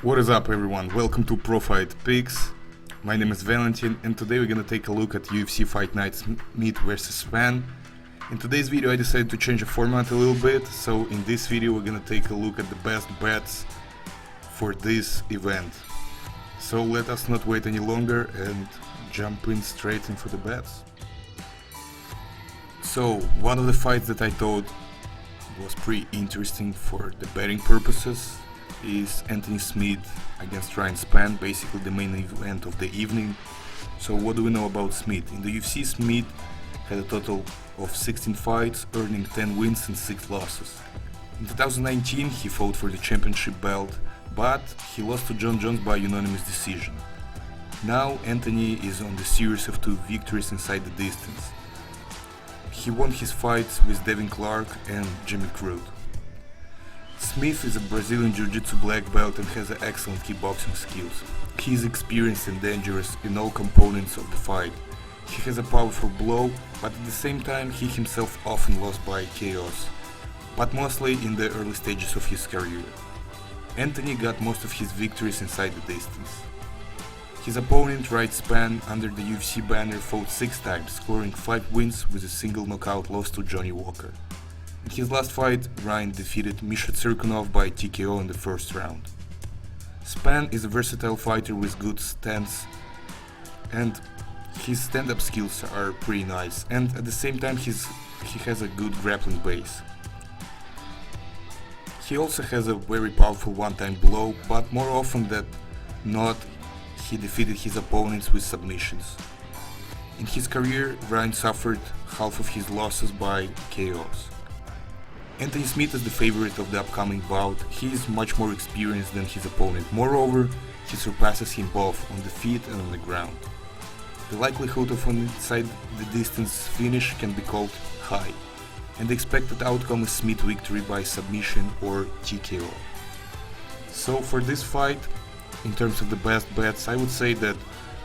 What is up, everyone? Welcome to Pro Fight Picks. My name is Valentin, and today we're gonna take a look at UFC Fight Night Smith vs Spann. In today's video I decided to change the format a little bit, so in this video we're gonna take a look at the best bets for this event. So let us not wait any longer and jump in straight in for the bets. So one of the fights that I thought was pretty interesting for the betting purposes is Anthony Smith against Ryan Spann, basically the main event of the evening. So what do we know about Smith? In the UFC, Smith had a total of 16 fights, earning 10 wins and 6 losses. In 2019 he fought for the championship belt, but he lost to John Jones by unanimous decision. Now Anthony is on the series of 2 victories inside the distance. He won his fights with Devin Clark and Jimmy Crute. Smith is a Brazilian Jiu-Jitsu black belt and has excellent kickboxing skills. He is experienced and dangerous in all components of the fight. He has a powerful blow, but at the same time he himself often lost by KOs, but mostly in the early stages of his career. Anthony got most of his victories inside the distance. His opponent, Ryan Spann, under the UFC banner, fought 6 times, scoring 5 wins with a single knockout loss to Johnny Walker. In his last fight, Ryan defeated Misha Cirkunov by TKO in the first round. Spann is a versatile fighter with good stance, and his stand-up skills are pretty nice, and at the same time he has a good grappling base. He also has a very powerful one-time blow, but more often than not he defeated his opponents with submissions. In his career, Ryan suffered half of his losses by KOs. Anthony Smith is the favorite of the upcoming bout. He is much more experienced than his opponent. Moreover, he surpasses him both on the feet and on the ground. The likelihood of an inside the distance finish can be called high, and the expected outcome is Smith victory by submission or TKO. So for this fight, in terms of the best bets, I would say that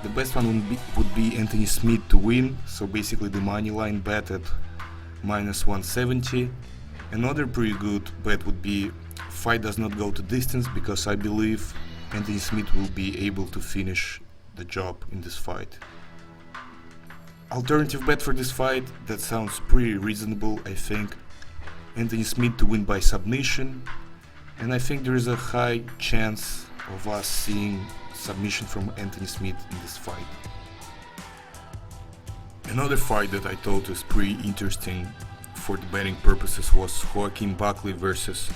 the best one would be Anthony Smith to win, so basically the money line bet at minus 170. Another pretty good bet would be fight does not go to distance, because I believe Anthony Smith will be able to finish the job in this fight. Alternative bet for this fight, that sounds pretty reasonable, I think. Anthony Smith to win by submission, and I think there is a high chance of us seeing submission from Anthony Smith in this fight. Another fight that I thought was pretty interesting for the betting purposes was Buckley versus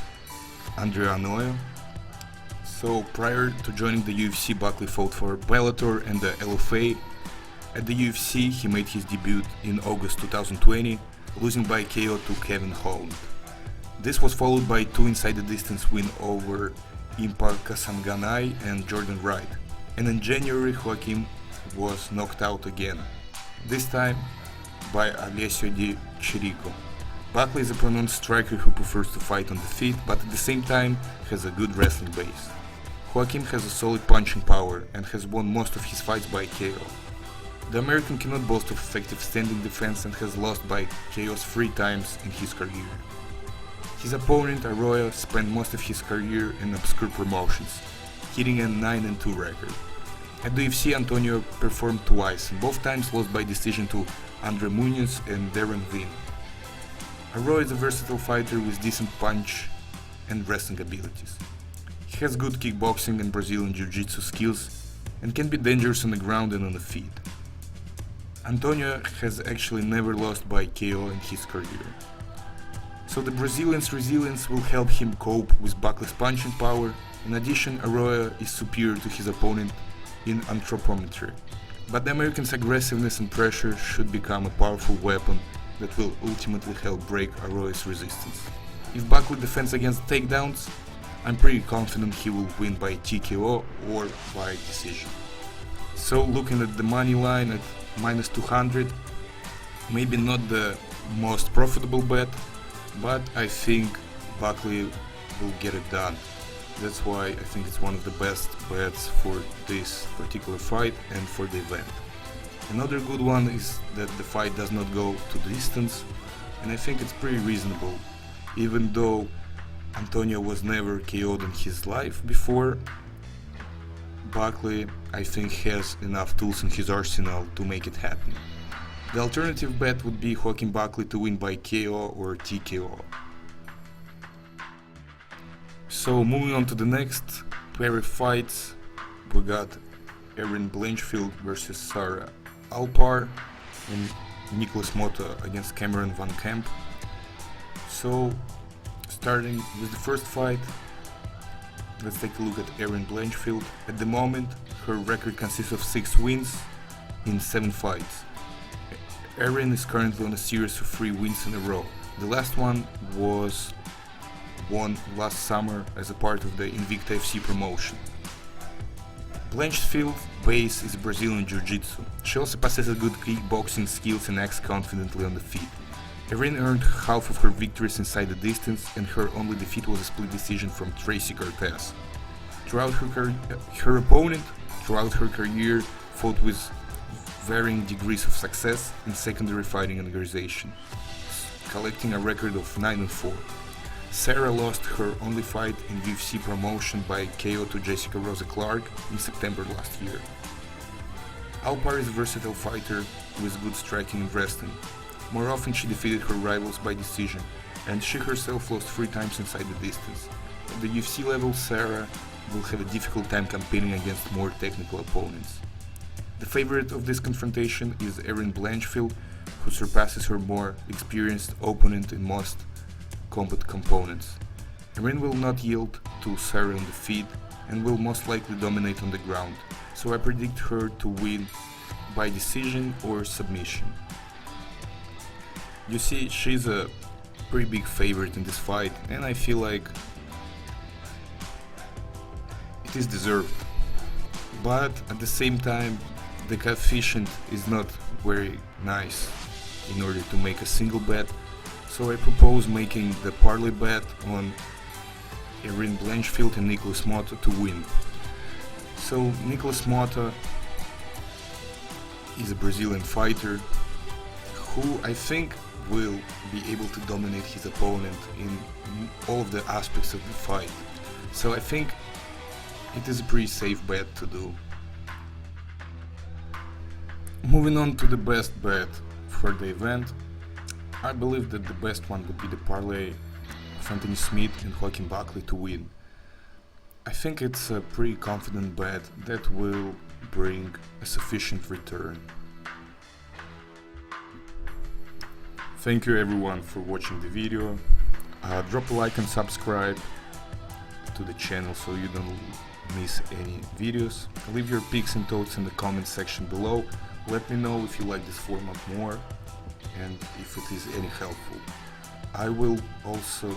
Araujo. So prior to joining the UFC, Buckley fought for Bellator and the LFA. At the UFC, he made his debut in August 2020, losing by KO to Kevin Holland. This was followed by 2 inside the distance wins over Impa Kasanganay and Jordan Wright. And in January, Joaquim was knocked out again, this time by Alessio Di Chirico. Buckley is a pronounced striker who prefers to fight on the feet, but at the same time has a good wrestling base. Joaquim has a solid punching power and has won most of his fights by KO. The American cannot boast of effective standing defense and has lost by KOs 3 times in his career. His opponent, Araujo, spent most of his career in obscure promotions, hitting a 9-2 record. At the UFC, Antonio performed twice, and both times lost by decision to Andre Muniz and Darren Vin. Araujo is a versatile fighter with decent punch and wrestling abilities. He has good kickboxing and Brazilian Jiu-Jitsu skills and can be dangerous on the ground and on the feet. Antonio has actually never lost by KO in his career. So the Brazilian's resilience will help him cope with Buckley's punching power. In addition, Araujo is superior to his opponent in anthropometry. But the American's aggressiveness and pressure should become a powerful weapon that will ultimately help break Arroyo's resistance. If Buckley defends against takedowns, I'm pretty confident he will win by TKO or by decision. So looking at the money line at minus 200, maybe not the most profitable bet, but I think Buckley will get it done. That's why I think it's one of the best bets for this particular fight and for the event. Another good one is that the fight does not go to distance, and I think it's pretty reasonable. Even though Antonio was never KO'd in his life before, Buckley, I think, has enough tools in his arsenal to make it happen. The alternative bet would be Joaquin Buckley to win by KO or TKO. So moving on to the next pair of fights, we got Erin Blanchfield versus Sarah Alpar and Nicholas Motta against Cameron Van Camp. So starting with the first fight, let's take a look at Erin Blanchfield. At the moment, her record consists of 6 wins in 7 fights. Erin is currently on a series of 3 wins in a row. The last one was won last summer as a part of the Invicta FC promotion. Blanchfield's base is Brazilian Jiu-Jitsu. She also possesses good kickboxing skills and acts confidently on the feet. Erin earned half of her victories inside the distance, and her only defeat was a split decision from Tracy Cortez. Her opponent throughout her career fought with varying degrees of success in secondary fighting organization, collecting a record of 9-4. Sarah lost her only fight in UFC promotion by KO to Jessica Rosa Clark in September last year. Alpar is a versatile fighter with good striking and wrestling. More often she defeated her rivals by decision, and she herself lost 3 times inside the distance. At the UFC level, Sarah will have a difficult time competing against more technical opponents. The favorite of this confrontation is Erin Blanchfield, who surpasses her more experienced opponent in most combat components. Erin will not yield to Sarah on the feet and will most likely dominate on the ground, so I predict her to win by decision or submission. You see, she's a pretty big favorite in this fight, and I feel like it is deserved. But at the same time, the coefficient is not very nice in order to make a single bet, so I propose making the parlay bet on Erin Blanchfield and Nicholas Motta to win. So Nicholas Motta is a Brazilian fighter who I think will be able to dominate his opponent in all of the aspects of the fight. So I think it is a pretty safe bet to do. Moving on to the best bet for the event, I believe that the best one would be the parlay of Anthony Smith and Joaquin Buckley to win. I think it's a pretty confident bet that will bring a sufficient return. Thank you everyone for watching the video. Drop a like and subscribe to the channel so you don't miss any videos. Leave your picks and thoughts in the comment section below. Let me know if you like this format more and if it is any helpful. I will also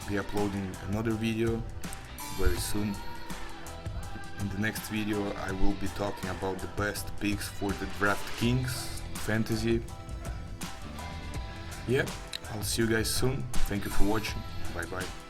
be uploading another video very soon. In the next video I will be talking about the best picks for the DraftKings Fantasy. Yeah, I'll see you guys soon. Thank you for watching. Bye bye.